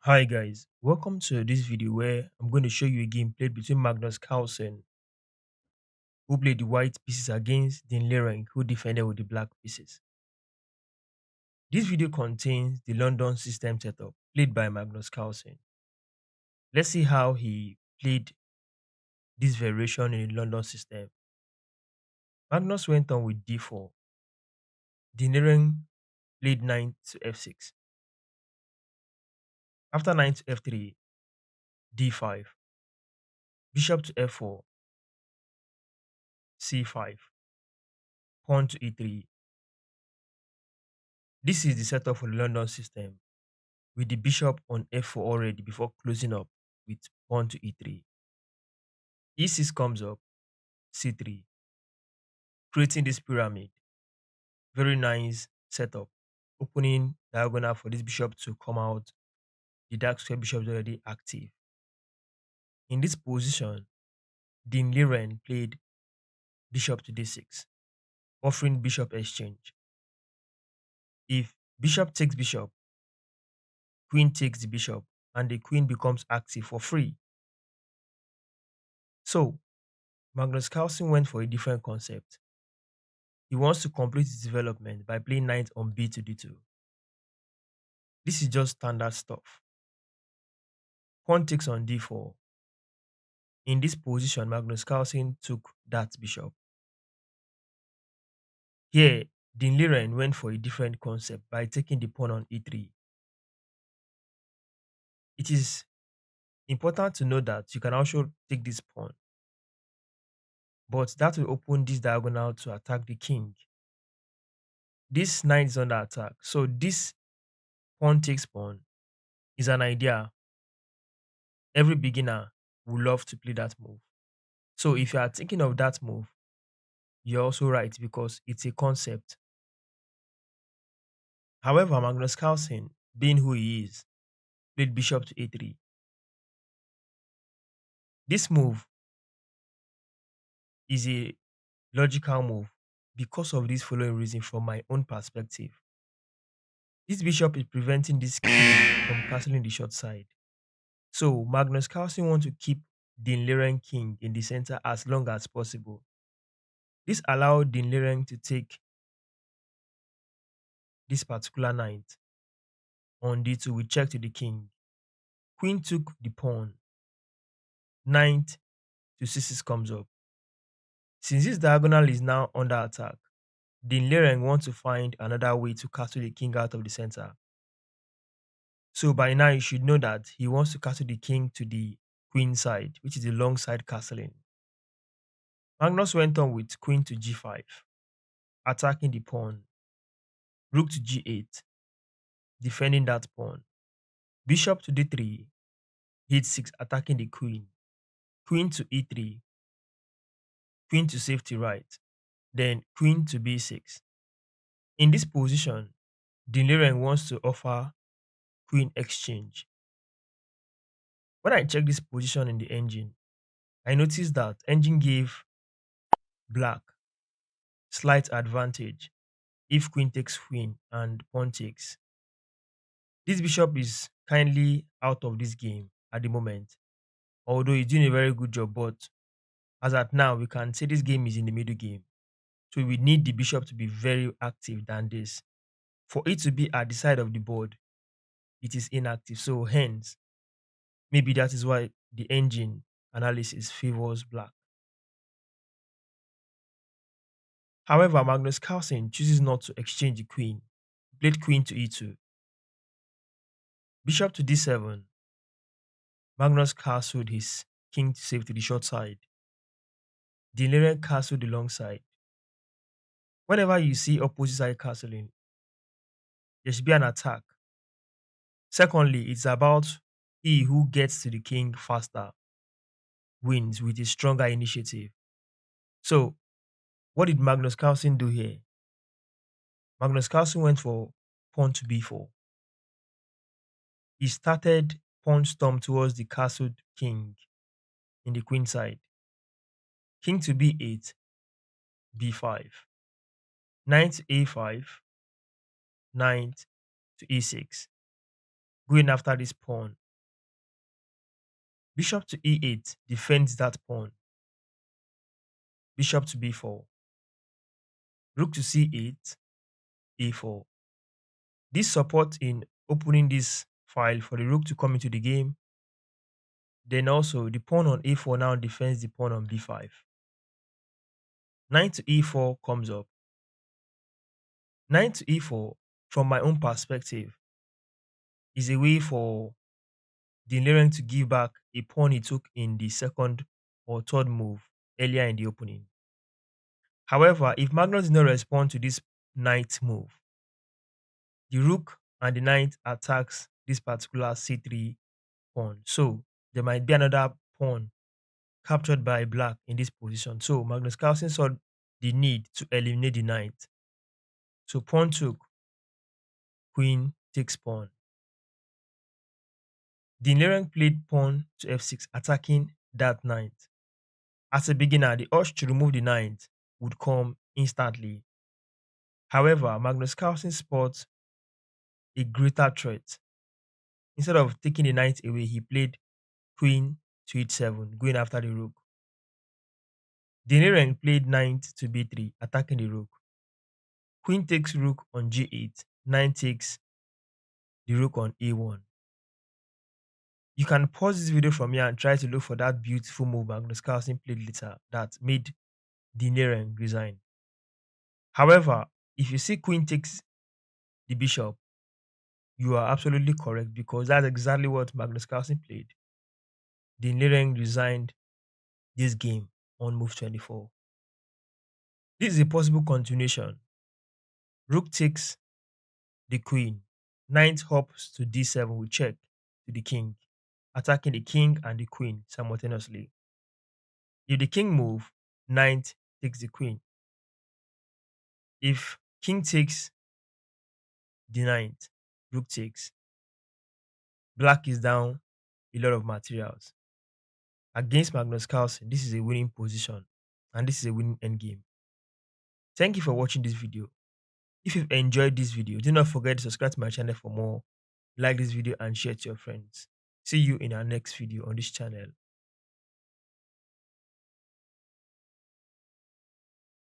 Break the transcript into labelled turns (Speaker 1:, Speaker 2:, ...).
Speaker 1: Hi guys, welcome to this video where I'm going to show you a game played between Magnus Carlsen, who played the white pieces, against Liren, who defended with the black pieces. This video contains the London system setup played by Magnus Carlsen. Let's see how he played this variation in the London system. Magnus went on with d4. Liren played knight to f6. After knight to f3, d5, bishop to f4, c5, pawn to e3. This is the setup for the London system, with the bishop on f4 already before closing up with pawn to e3. e6 comes up, c3, creating this pyramid. Very nice setup. Opening diagonal for this bishop to come out. The dark square bishop is already active. In this position, Dean Liren played bishop to d6, offering bishop exchange. If bishop takes bishop, queen takes the bishop, and the queen becomes active for free. So, Magnus Carlsen went for a different concept. He wants to complete his development by playing knight on b to d2. This is just standard stuff. Pawn takes on d4. In this position, Magnus Carlsen took that bishop. Here, Dean Liren went for a different concept by taking the pawn on e3. It is important to know that you can also take this pawn, but that will open this diagonal to attack the king. This knight is under attack, so this pawn takes pawn is an idea. Every beginner would love to play that move. So if you are thinking of that move, you're also right because it's a concept. However, Magnus Carlsen, being who he is, played bishop to a3. This move is a logical move because of this following reason from my own perspective. This bishop is preventing this king from castling the short side. So Magnus Carlsen wants to keep the Liren king in the center as long as possible. This allowed the Liren to take this particular knight on d2 with check to the king. Queen took the pawn. Knight to c6 comes up. Since this diagonal is now under attack, Dean Liren wants to find another way to castle the king out of the center. So by now you should know that he wants to castle the king to the queen side, which is the long side castling. Magnus went on with queen to g5, attacking the pawn. Rook to g8, defending that pawn. Bishop to d3, h6, attacking the queen. Queen to e3, queen to safety right, then queen to b6. In this position, Liren wants to offer queen exchange. When I check this position in the engine, I noticed that engine gave black slight advantage if queen takes queen and pawn takes. This bishop is kindly out of this game at the moment, although he's doing a very good job, but as at now, we can say this game is in the middle game. So we need the bishop to be very active than this. For it to be at the side of the board, it is inactive. So hence, maybe that is why the engine analysis favors black. However, Magnus Carlsen chooses not to exchange the queen. He played queen to e2. Bishop to d7. Magnus castled his king to save to the short side. Liren castled the long side. Whenever you see opposite side castling, there should be an attack. Secondly, it's about he who gets to the king faster wins with a stronger initiative. So, what did Magnus Carlsen do here? Magnus Carlsen went for pawn to b4. He started pawn storm towards the castled king in the queen side. King to b8, b5. Knight to a5, knight to e6. going after this pawn. Bishop to e8 defends that pawn. Bishop to b4. Rook to c8, a4. This support in opening this file for the rook to come into the game. Then also the pawn on a4 now defends the pawn on b5. Knight to e4 comes up. Knight to e4, from my own perspective, is a way for the Liren to give back a pawn he took in the second or third move earlier in the opening. However, if Magnus did not respond to this knight move, the rook and the knight attacks this particular c3 pawn. So there might be another pawn captured by black in this position. So Magnus Carlsen saw the need to eliminate the knight. So pawn took, queen takes pawn. The Liren played pawn to f6, attacking that knight. As a beginner, the urge to remove the knight would come instantly. However, Magnus Carlsen spots a greater threat. Instead of taking the knight away, he played queen to h7, going after the rook. The Liren played knight to b3, attacking the rook. Queen takes rook on g8, knight takes the rook on a1. You can pause this video from here and try to look for that beautiful move Magnus Carlsen played later that made the Liren resign. However, if you see queen takes the bishop, you are absolutely correct because that's exactly what Magnus Carlsen played. The Liren resigned this game on move 24. This is a possible continuation. Rook takes the queen. Knight hops to d7 with check to the king, attacking the king and the queen simultaneously. If the king move, knight takes the queen. If king takes the knight, rook takes. Black is down a lot of materials. Against Magnus Carlsen, this is a winning position and this is a winning endgame. Thank you for watching this video. If you've enjoyed this video, do not forget to subscribe to my channel for more. Like this video and share it to your friends. See you in our next video on this channel.